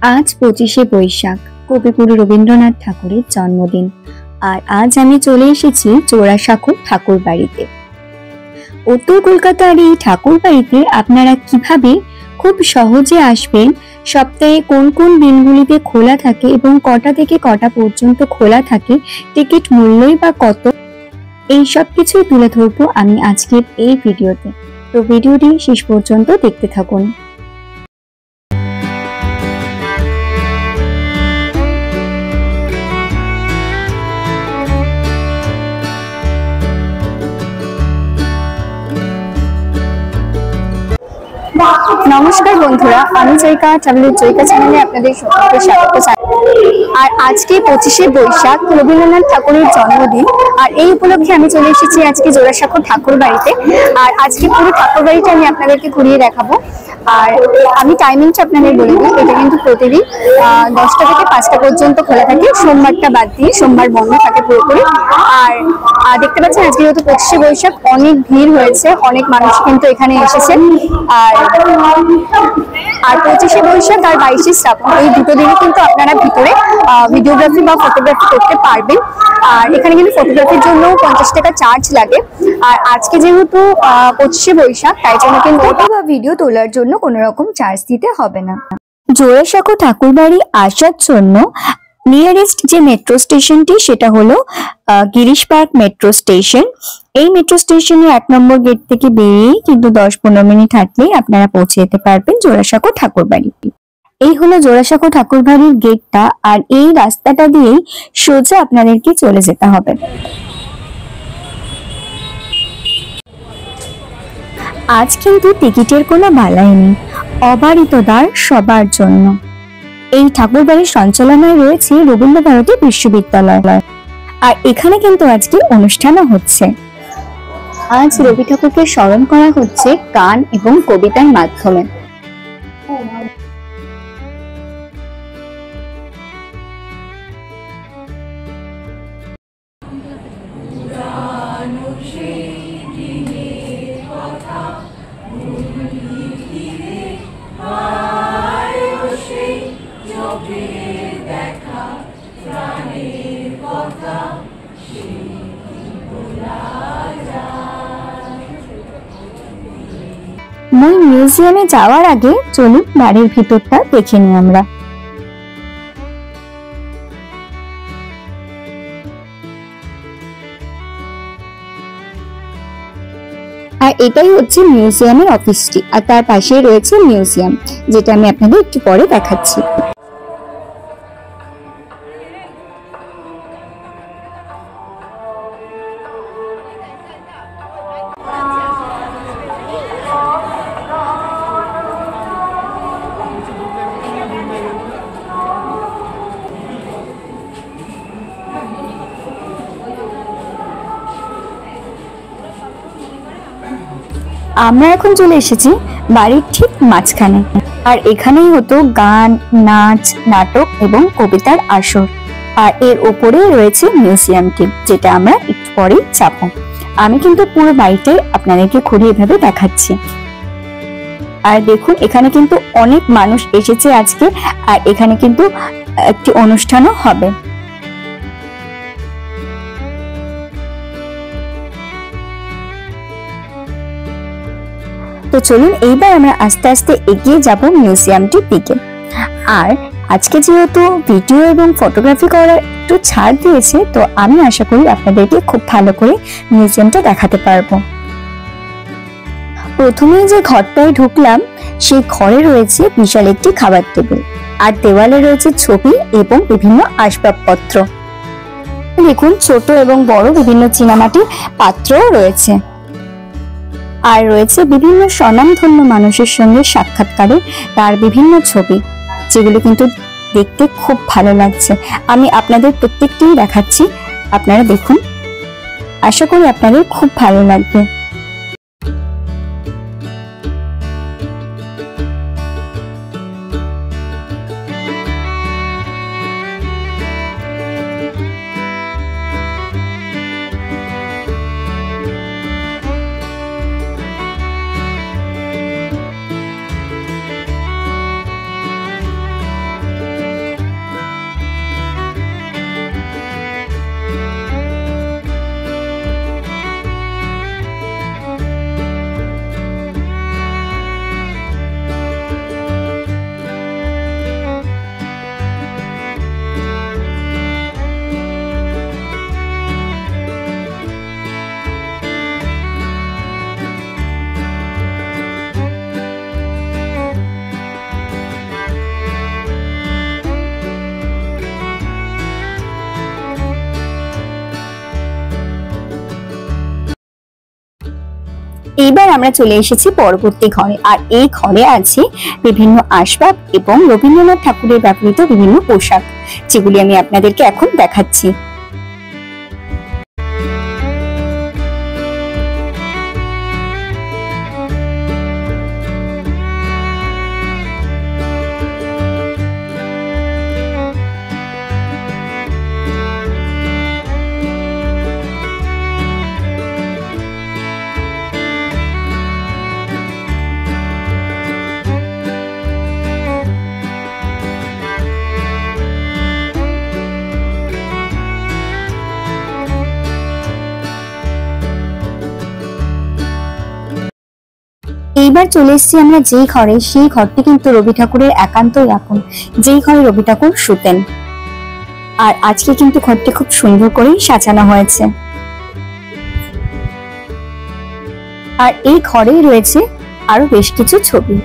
আজ 25শে বৈশাখ, কবিগুরু রবীন্দ্রনাথ ঠাকুরের জন্মদিন। আর আজ আমি চলে এসেছি জোড়াসাঁকো ঠাকুর বাড়িতে। উত্তর কলকাতার এই ঠাকুর বাড়িতে আপনারা কিভাবে খুব সহজে আসবেন, সপ্তাহে কোন কোন দিনগুলিতে খোলা থাকে এবং কটা থেকে কটা পর্যন্ত খোলা থাকে, টিকিট মূল্যই বা কত, এই সব কিছুই তুলে ধরবো আমি আজকের এই ভিডিওতে। তো ভিডিওটি শেষ পর্যন্ত দেখতে থাকুন। নমস্কার বন্ধুরা, আমি জয়িকা ট্রাভেলের জয়িকা চ্যানেলে আপনাদের সকলকে স্বাগত জানাই। আর আজকে 25শে বৈশাখ, রবীন্দ্রনাথ ঠাকুরের জন্মদিন। আর এই উপলক্ষে আমি চলে এসেছি আজকে জোড়াসাঁকো ঠাকুর বাড়িতে। আর আজকে পুরো ঠাকুর বাড়িটা আমি আপনাদেরকে ঘুরিয়ে দেখাবো। আর আমি টাইমিংটা আপনাদের বলে দিই, এটা কিন্তু প্রতিদিন 10টা থেকে 5টা পর্যন্ত খোলা থাকে, সোমবারটা বাদ দিয়ে। সোমবার বন্ধ থাকে পুরোপুরি। আর দেখতে পাচ্ছেন আজকে যেহেতু 25শে বৈশাখ, অনেক ভিড় হয়েছে, অনেক মানুষ কিন্তু এখানে এসেছেন। আর 25শে বৈশাখ আর 22শে শ্রাবণ, এই দুটো দিনে কিন্তু আপনারা ভিতরে ভিডিওগ্রাফি বা ফটোগ্রাফি করতে পারবেন। আর এখানে কিন্তু ফটোগ্রাফির জন্য 50 টাকা চার্জ লাগে। আর আজকে যেহেতু 25শে বৈশাখ, তাই জন্য কিন্তু ফটো বা ভিডিও তোলার জন্য কোনো রকম চার্জ দিতে হবে না। জোড়াসাঁকো ঠাকুর বাড়ি আসার জন্য নিয়ারেস্ট যে মেট্রো স্টেশনটি, সেটা হলো গিরিশ পার্ক মেট্রো স্টেশন। এই মেট্রো স্টেশনে 1 নম্বর গেট থেকে বেরিয়ে কিন্তু 10-15 মিনিট হাঁটলেই আপনারা পৌঁছে যেতে পারবেন জোড়াসাঁকো ঠাকুর বাড়ি। এই হলো জোড়াসাঁকো ঠাকুর বাড়ির গেটটা। আর এই রাস্তাটা দিয়েই সোজা আপনাদেরকে চলে যেতে হবে। আজ কিন্তু টিকিটের কোনো বালাই নেই, অবারিত দ্বার সবার জন্য। এই ঠাকুর বাড়ির সঞ্চালনায় রয়েছে রবীন্দ্রভারতী বিশ্ববিদ্যালয়। আর এখানে কিন্তু আজকে অনুষ্ঠানও হচ্ছে। আজ রবি ঠাকুরকে স্মরণ করা হচ্ছে গান এবং কবিতার মাধ্যমে। মূল মিউজিয়ামে যাওয়ার আগে চলুন বাড়ির ভিতরটা দেখে নিই আমরা। আর এটাই হচ্ছে মিউজিয়ামের অফিসটি। আর তার পাশেই রয়েছে মিউজিয়াম, যেটা আমি আপনাদের একটু পরে দেখাচ্ছি। আমরা এখন চলে এসেছি বাড়ির ঠিক মাঝখানে। আর এখানেই হতো গান, নাচ, নাটক এবং কবিতার আসর। আর এর ওপরে রয়েছে মিউজিয়ামটি, যেটা আমরা একটু পরেই যাবো। আমি কিন্তু পুরো বাড়িটাই আপনাদেরকে ঘুরিয়ে এভাবে দেখাচ্ছি। আর দেখুন, এখানে কিন্তু অনেক মানুষ এসেছে আজকে। আর এখানে কিন্তু একটি অনুষ্ঠানও হবে। তো চলুন এইবার আমরা আস্তে আস্তে এগিয়ে যাব মিউজিয়ামটির দিকে। আর আজকে যেহেতু ভিডিও এবং ফটোগ্রাফি করার একটু ছাড় দিয়েছে, তো আমি আশা করি আপনাদেরকে খুব ভালো করে মিউজিয়ামটা দেখাতে পারবো। প্রথমেই যে ঘরটায় ঢুকলাম, সেই ঘরে রয়েছে বিশাল একটি খাবার টেবিল। আর দেওয়ালে রয়েছে ছবি এবং বিভিন্ন আসবাবপত্র। দেখুন, ছোট এবং বড় বিভিন্ন চীনামাটির পাত্রও রয়েছে। আর রয়েছে বিভিন্ন স্বনামধন্য মানুষের সঙ্গে সাক্ষাৎকারে তার বিভিন্ন ছবি, যেগুলো কিন্তু দেখতে খুব ভালো লাগছে। আমি আপনাদের প্রত্যেকটিই দেখাচ্ছি, আপনারা দেখুন। আশা করি আপনাদের খুব ভালো লাগবে। এইবার আমরা চলে এসেছি পরবর্তী ঘরে, আর এই ঘরে আছে বিভিন্ন আসবাব এবং রবীন্দ্রনাথ ঠাকুরের ব্যবহৃত বিভিন্ন পোশাক, যেগুলি আমি আপনাদেরকে এখন দেখাচ্ছি। এইবার চলে এসেছি আমরা যেই ঘরে, সেই ঘরটি কিন্তু রবি ঠাকুরের একান্তই আপন, যেই ঘরে রবি ঠাকুর শুতেন। আর আজকে কিন্তু ঘরটি খুব সুন্দর করেই সাজানো হয়েছে। আর এই ঘরেই রয়েছে আরো বেশ কিছু ছবি।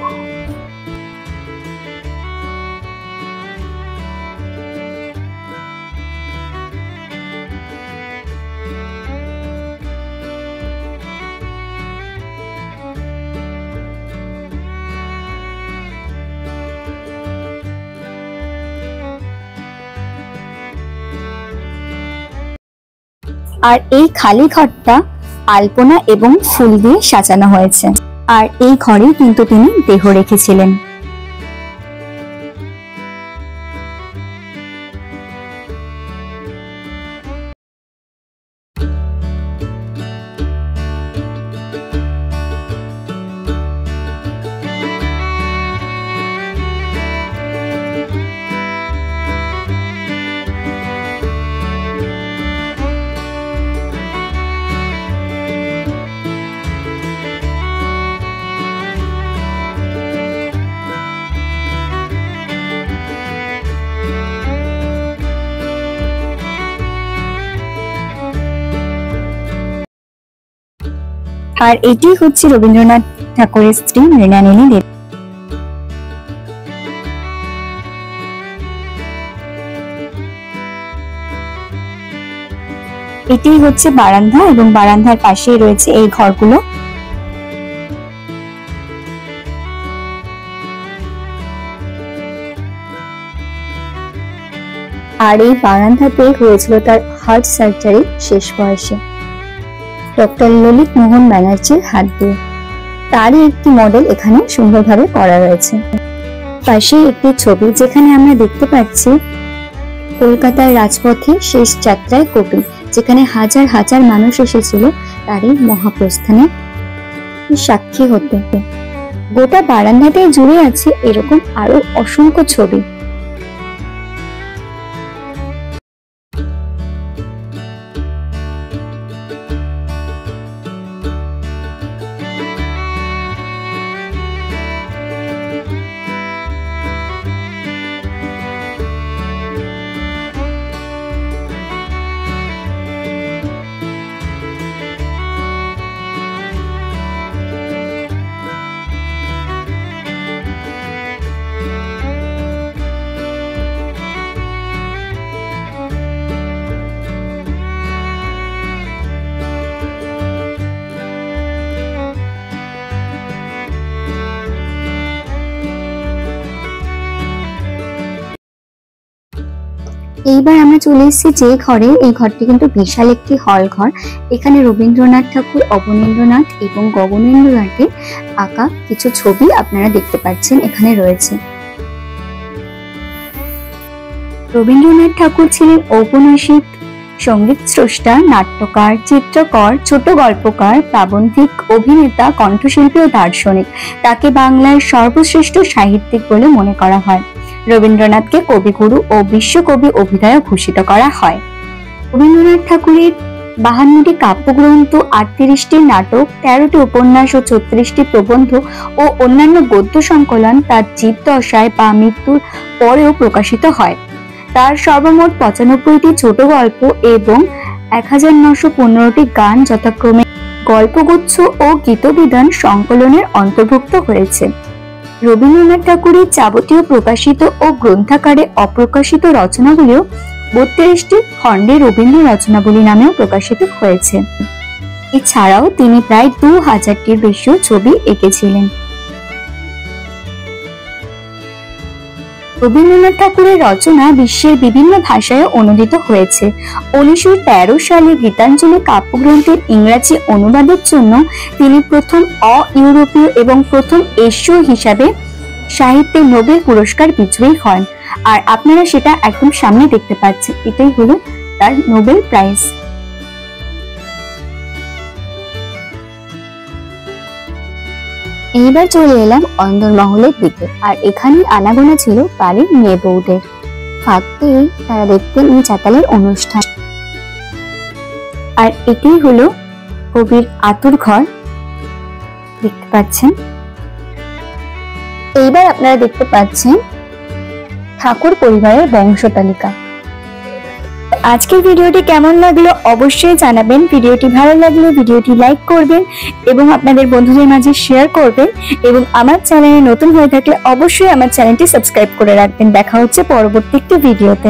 আর এই খালি ঘরটা আলপনা এবং ফুল দিয়ে সাজানো হয়েছে। আর এই ঘরে কিন্তু তিনি দেহ রেখেছিলেন। আর এটি হচ্ছে রবীন্দ্রনাথ ঠাকুরের স্ত্রী মৃণালিনী দেবী। এটি হচ্ছে বারান্দা এবং বারান্দার পাশেই রয়েছে এই ঘরগুলো। আর এই বারান্দাতে হয়েছিল তার হার্ট সার্জারি শেষ বয়সে ডক্টর ললিত মোহন ব্যানার্জির হাত দিয়ে। তারই একটি মডেল এখানে সুন্দরভাবে করা রয়েছে। পাশে একটি ছবি যেখানে আমরা দেখতে পাচ্ছি কলকাতার রাজপথে শেষ যাত্রায় কবি, যেখানে হাজার হাজার মানুষ এসেছিল তারই মহাপ্রস্থানে সাক্ষী হতে। গোটা বারান্দাতে জুড়ে আছে এরকম আরো অসংখ্য ছবি। এইবার আমরা চলে এসেছি যে ঘরে, এই ঘরটি কিন্তু বিশাল একটি হল ঘর। এখানে রবীন্দ্রনাথ ঠাকুর, অবনীন্দ্রনাথ এবং গগনেন্দ্রনাথের আঁকা কিছু ছবি আপনারা দেখতে পাচ্ছেন এখানে রয়েছে। রবীন্দ্রনাথ ঠাকুর ছিলেন ঔপন্যাসিক, সঙ্গীত স্রষ্টা, নাট্যকার, চিত্রকর, ছোট গল্পকার, প্রাবন্ধিক, অভিনেতা, কণ্ঠশিল্পী ও দার্শনিক। তাকে বাংলার সর্বশ্রেষ্ঠ সাহিত্যিক বলে মনে করা হয়। রবীন্দ্রনাথকে কবিগুরু ও বিশ্বকবি অভিধায় ভূষিত করা হয়। রবীন্দ্রনাথ ঠাকুরের 52টি কাব্যগ্রন্থ, 38টি নাটক, 13টি উপন্যাস ও 36টি প্রবন্ধ ও অন্যান্য গদ্য সংকলন তার জীবদশায় বা মৃত্যুর পরেও প্রকাশিত হয়। তার সর্বমোট 95টি ছোট গল্প এবং 1915টি গান যথাক্রমে গল্পগুচ্ছ ও গীতবিতান সংকলনের অন্তর্ভুক্ত হয়েছে। রবীন্দ্রনাথ ঠাকুরের যাবতীয় প্রকাশিত ও গ্রন্থাকারে অপ্রকাশিত রচনাগুলিও 32টি খণ্ডে রবীন্দ্র রচনাবলী নামেও প্রকাশিত হয়েছে। এছাড়াও তিনি প্রায় 2000-টির বেশিও ছবি এঁকেছিলেন। রবীন্দ্রনাথ ঠাকুরের রচনা বিশ্বের বিভিন্ন ভাষায় অনুদিত হয়েছে। 1913 সালে গীতাঞ্জলি কাব্যগ্রন্থের ইংরেজি অনুবাদের জন্য তিনি প্রথম অ-ইউরোপীয় এবং প্রথম এশীয় হিসাবে সাহিত্যে নোবেল পুরস্কার বিজয়ী হন। আর আপনারা সেটা একদম সামনে দেখতে পাচ্ছেন, এটাই হলো তার নোবেল প্রাইজ। এইবার চলে এলাম অন্দরমহলের দিকে। আর এখানেই আনাগোনা ছিল বাড়ির মেয়ে বউদের। ফাঁকতেই তারা দেখতেন এই চাতালের অনুষ্ঠান। আর এটাই হলো কবির আতুর ঘর, দেখতে পাচ্ছেন। এইবার আপনারা দেখতে পাচ্ছেন ঠাকুর পরিবারের বংশ তালিকা। আজকের ভিডিওটি কেমন লাগলো অবশ্যই জানাবেন। ভিডিওটি ভালো লাগলে ভিডিওটি লাইক করবেন এবং আপনাদের বন্ধুদের মাঝে শেয়ার করবেন, এবং আমার চ্যানেলে নতুন হয়ে থাকলে অবশ্যই আমার চ্যানেলটি সাবস্ক্রাইব করে রাখবেন। দেখা হচ্ছে পরবর্তী একটি ভিডিওতে।